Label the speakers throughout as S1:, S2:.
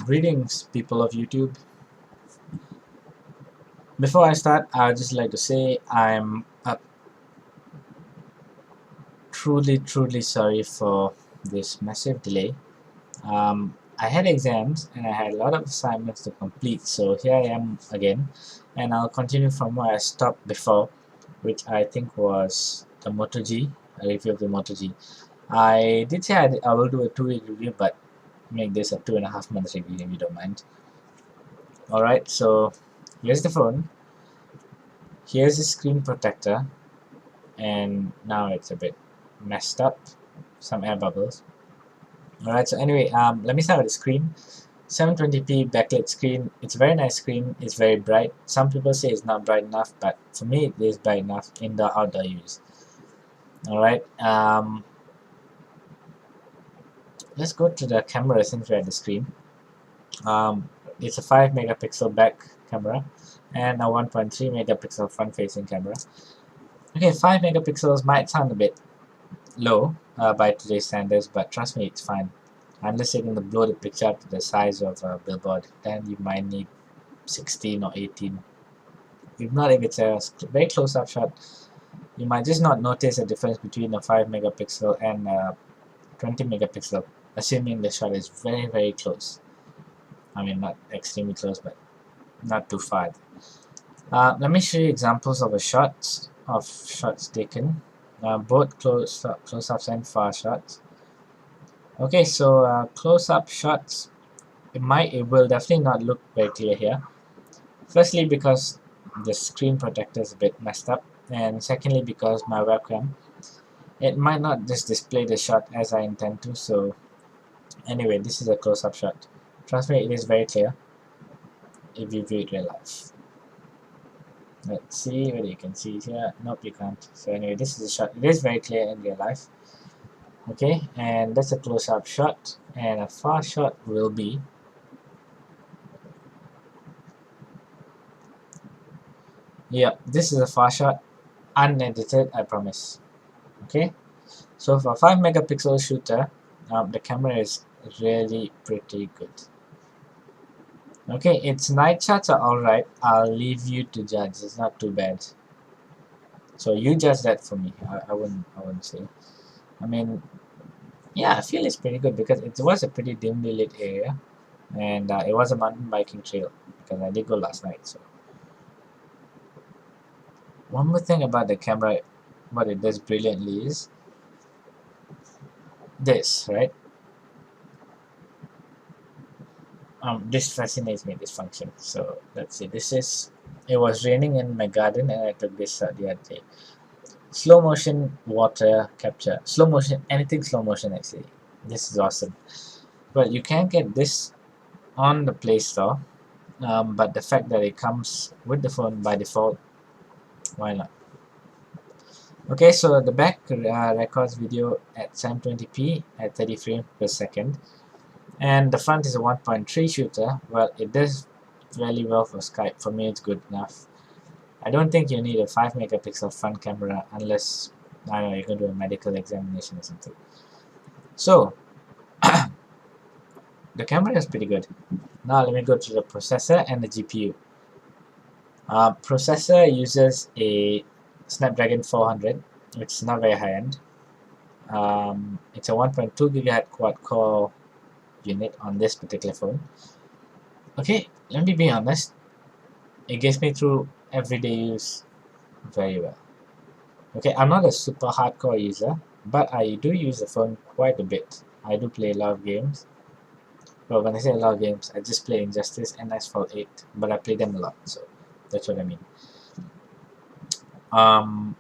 S1: Greetings, people of YouTube. Before I start, I'd just like to say I'm truly sorry for this massive delay. I had exams and I had a lot of assignments to complete, so here I am again, and I'll continue from where I stopped before, which I think was the Moto G, a review of the Moto G. I did say I will do a 2-week review, but make this a 2.5 month review if you don't mind. Alright, so here's the phone. Here's the screen protector, and now it's a bit messed up, some air bubbles. Alright, so anyway, let me start with the screen. 720p backlit screen. It's a very nice screen. It's very bright. Some people say it's not bright enough, but for me it is bright enough in the outdoor use. Alright, let's go to the camera since we're at the screen. It's a 5 megapixel back camera and a 1.3 megapixel front facing camera. Okay, 5 megapixels might sound a bit low by today's standards, but trust me, it's fine. Unless you're going to blow the picture up to the size of a billboard, then you might need 16 or 18. If not, if it's a very close-up shot, you might just not notice a difference between a 5 megapixel and a 20 megapixel, assuming the shot is very close. I mean, not extremely close, but not too far. Let me show you examples of shots taken, both close-ups and far shots. Okay, so close-up shots, it will definitely not look very clear here. Firstly, because the screen protector is a bit messed up, and secondly, because my webcam, it might not just display the shot as I intend to. So anyway, this is a close-up shot. Trust me, it is very clear if you view it real life. Let's see whether you can see it here. Nope, you can't. So anyway, this is a shot. It is very clear in real life. Okay, and that's a close-up shot, and a far shot will be this is a far shot, unedited, I promise. Okay, so for a 5 megapixel shooter, the camera is really pretty good. Okay, its night shots are alright. I'll leave you to judge. It's not too bad. So you judge that for me. I wouldn't say. I mean, yeah, I feel it's pretty good because it was a pretty dimly lit area, and it was a mountain biking trail because I did go last night. So one more thing about the camera, what it does brilliantly is this, right? This fascinates me, this function. So let's see, it was raining in my garden and I took this shot the other day. Slow motion water capture, slow motion, anything slow motion actually. This is awesome. Well, you can get this on the Play Store, but the fact that it comes with the phone by default, why not? Okay, so the back records video at 720p at 30 frames per second. And the front is a 1.3 shooter. Well, it does really well for Skype. For me, it's good enough. I don't think you need a 5 megapixel front camera unless, I don't know, you're going to do a medical examination or something. So, the camera is pretty good. Now let me go to the processor and the GPU. Processor uses a Snapdragon 400, which is not very high-end. It's a 1.2 GHz quad-core unit on this particular phone. Okay, let me be honest, it gets me through everyday use very well. Okay, I'm not a super hardcore user, but I do use the phone quite a bit. I do play a lot of games. Well, when I say a lot of games, I just play Injustice and Asphalt 8, but I play them a lot, so that's what I mean. I'm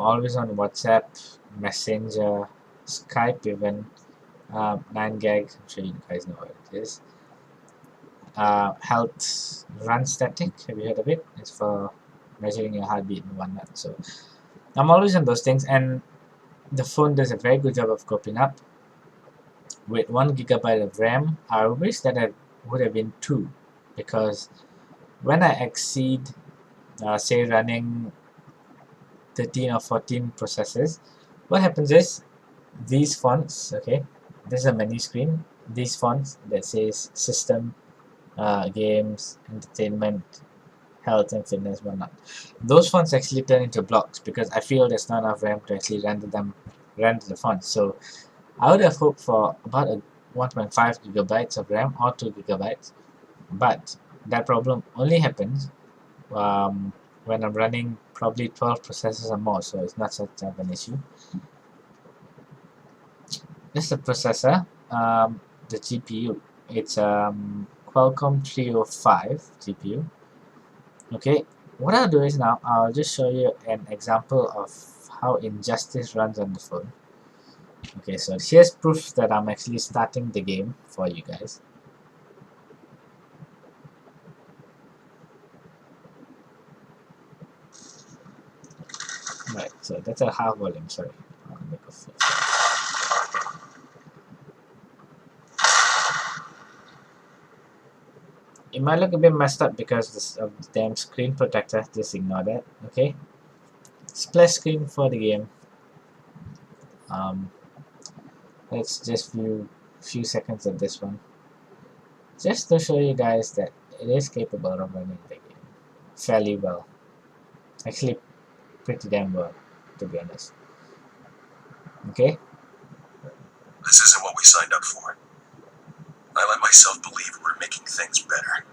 S1: always on WhatsApp, Messenger, Skype even, 9gag, I'm sure you guys know what it is. Health Run Static, have you heard of it? It's for measuring your heartbeat and whatnot. So I'm always on those things, and the phone does a very good job of coping up. With 1 GB of RAM, I wish that it would have been 2, because when I exceed, say, running 13 or 14 processes, what happens is these fonts, okay, this is a menu screen, these fonts that says system, games, entertainment, health and fitness, whatnot. Those fonts actually turn into blocks because I feel there's not enough RAM to actually render the fonts. So I would have hoped for about a 1.5 gigabytes of RAM or 2 gigabytes, but that problem only happens when I'm running probably 12 processors or more, so it's not such of an issue. This is the processor, the GPU. It's Qualcomm 305 GPU. Okay, what I'll do is now I'll just show you an example of how Injustice runs on the phone. Okay, so here's proof that I'm actually starting the game for you guys. Right, so that's a half volume, sorry. I'll make a full. It might look a bit messed up because of the damn screen protector, just ignore that, okay? Splash screen for the game. Let's just view few seconds of this one. Just to show you guys that it is capable of running the game fairly well. Actually, pretty damn well, to be honest. Okay?
S2: This isn't what we signed up for. I let myself believe we're making things better.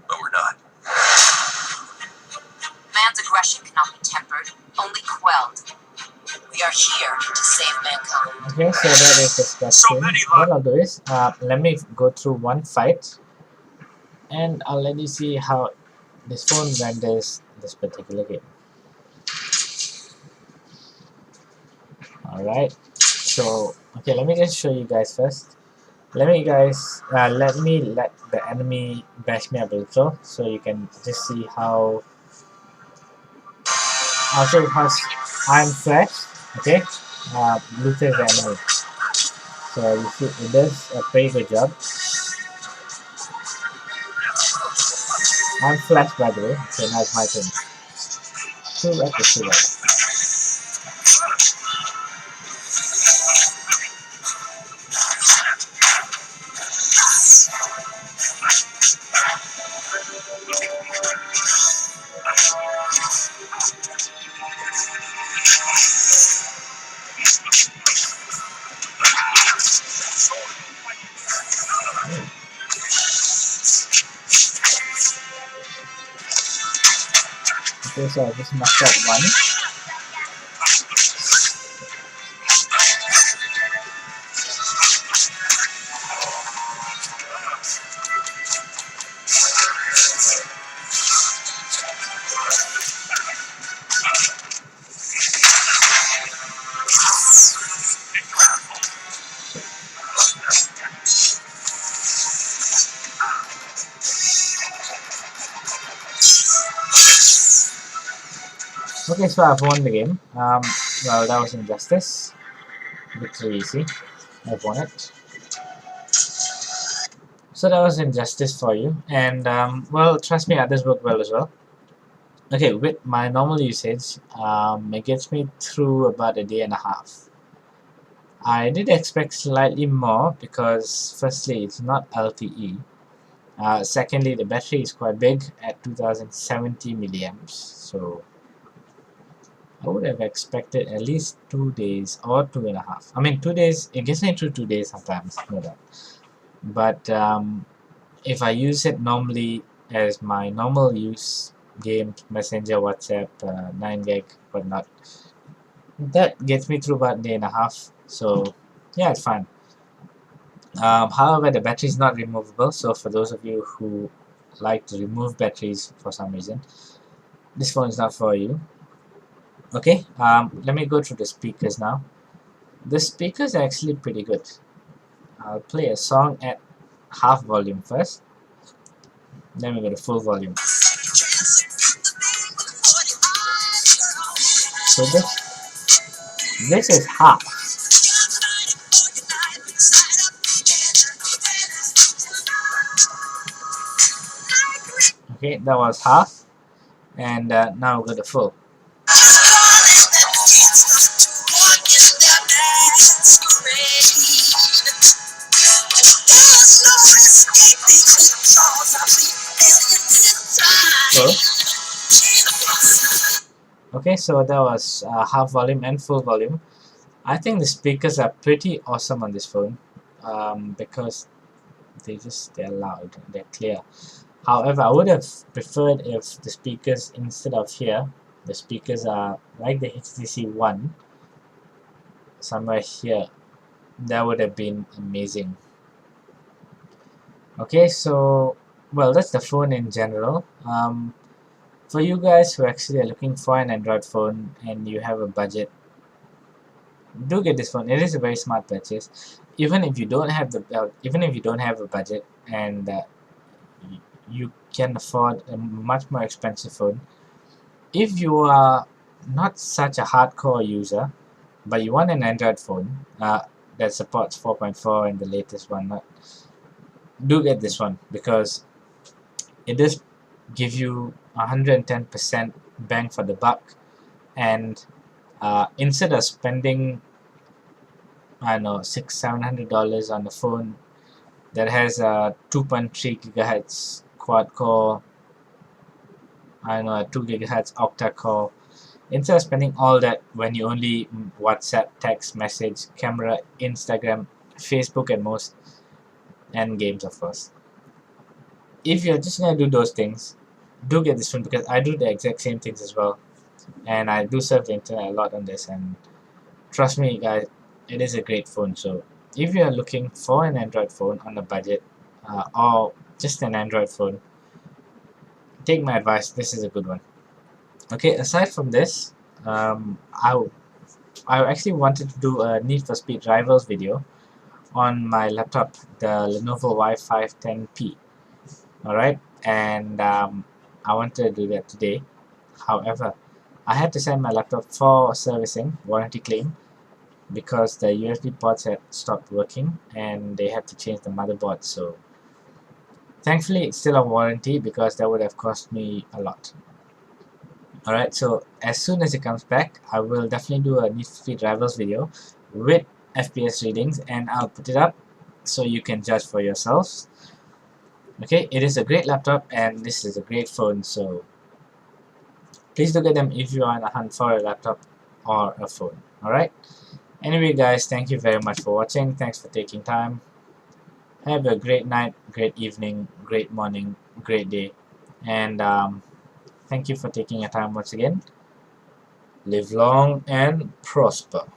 S2: But we're not.
S3: Man's aggression cannot be tempered, only quelled. We are here to save mankind.
S1: Okay, so that is the splash screen. What I'll do is, let me go through one fight, and I'll let you see how this phone renders this particular game. Alright, so, okay, let me just show you guys first. Let me let the enemy bash me up a little, so you can just see how I'll show you how I'm flashed, okay? Luther is the enemy. So you see it does a pretty good job. I'm flashed by the way, so now it's my turn. Too right is too right. Okay, so I just knocked out one. Okay, so I've won the game. Well, that was Injustice. Victory easy. I've won it. So that was Injustice for you. And, well, trust me, others work well as well. Okay, with my normal usage, it gets me through about a day and a half. I did expect slightly more because, firstly, it's not LTE. Secondly, the battery is quite big at 2070 milliamps. So I would have expected at least 2 days or 2.5. I mean, 2 days, it gets me through 2 days sometimes, no doubt. But if I use it normally as my normal use, games, Messenger, WhatsApp, 9 gig, whatnot, that gets me through about a day and a half. So yeah, it's fine. However, the battery is not removable, so for those of you who like to remove batteries for some reason, this phone is not for you. Okay, let me go through the speakers now. The speakers are actually pretty good. I'll play a song at half volume first, then we go to full volume. So this is half. Okay, that was half, and now we go to full. Okay, so that was half volume and full volume. I think the speakers are pretty awesome on this phone, because they're loud, they're clear. However, I would have preferred if the speakers, instead of here, the speakers are like the HTC One, somewhere here. That would have been amazing. Okay, so well, that's the phone in general. For you guys who actually are looking for an Android phone and you have a budget, do get this phone. It is a very smart purchase. Even if you don't have a budget and you can afford a much more expensive phone. If you are not such a hardcore user, but you want an Android phone that supports 4.4 and the latest one, do get this one, because it does give you 110% bang for the buck, and instead of spending, I don't know, $600-700 on a phone that has a 2.3 gigahertz quad core, I don't know, a 2 gigahertz octa core, instead of spending all that when you only WhatsApp, text, message, camera, Instagram, Facebook at most, and games of course. If you're just gonna do those things, do get this phone, because I do the exact same things as well, and I do surf the internet a lot on this, and trust me guys, it is a great phone. So if you are looking for an Android phone on a budget, or just an Android phone, take my advice, this is a good one. Okay, aside from this, I actually wanted to do a Need for Speed Rivals video on my laptop, the Lenovo Y510P. Alright, and I wanted to do that today. However, I had to send my laptop for servicing, warranty claim, because the USB ports had stopped working and they had to change the motherboard. So thankfully it's still on warranty, because that would have cost me a lot. Alright, so as soon as it comes back, I will definitely do a Need for Speed Rivals video with FPS readings, and I'll put it up so you can judge for yourselves. Okay, it is a great laptop and this is a great phone, so please do get them if you are on a hunt for a laptop or a phone. Alright, anyway guys, thank you very much for watching. Thanks for taking time. Have a great night, great evening, great morning, great day, and thank you for taking your time once again. Live long and prosper.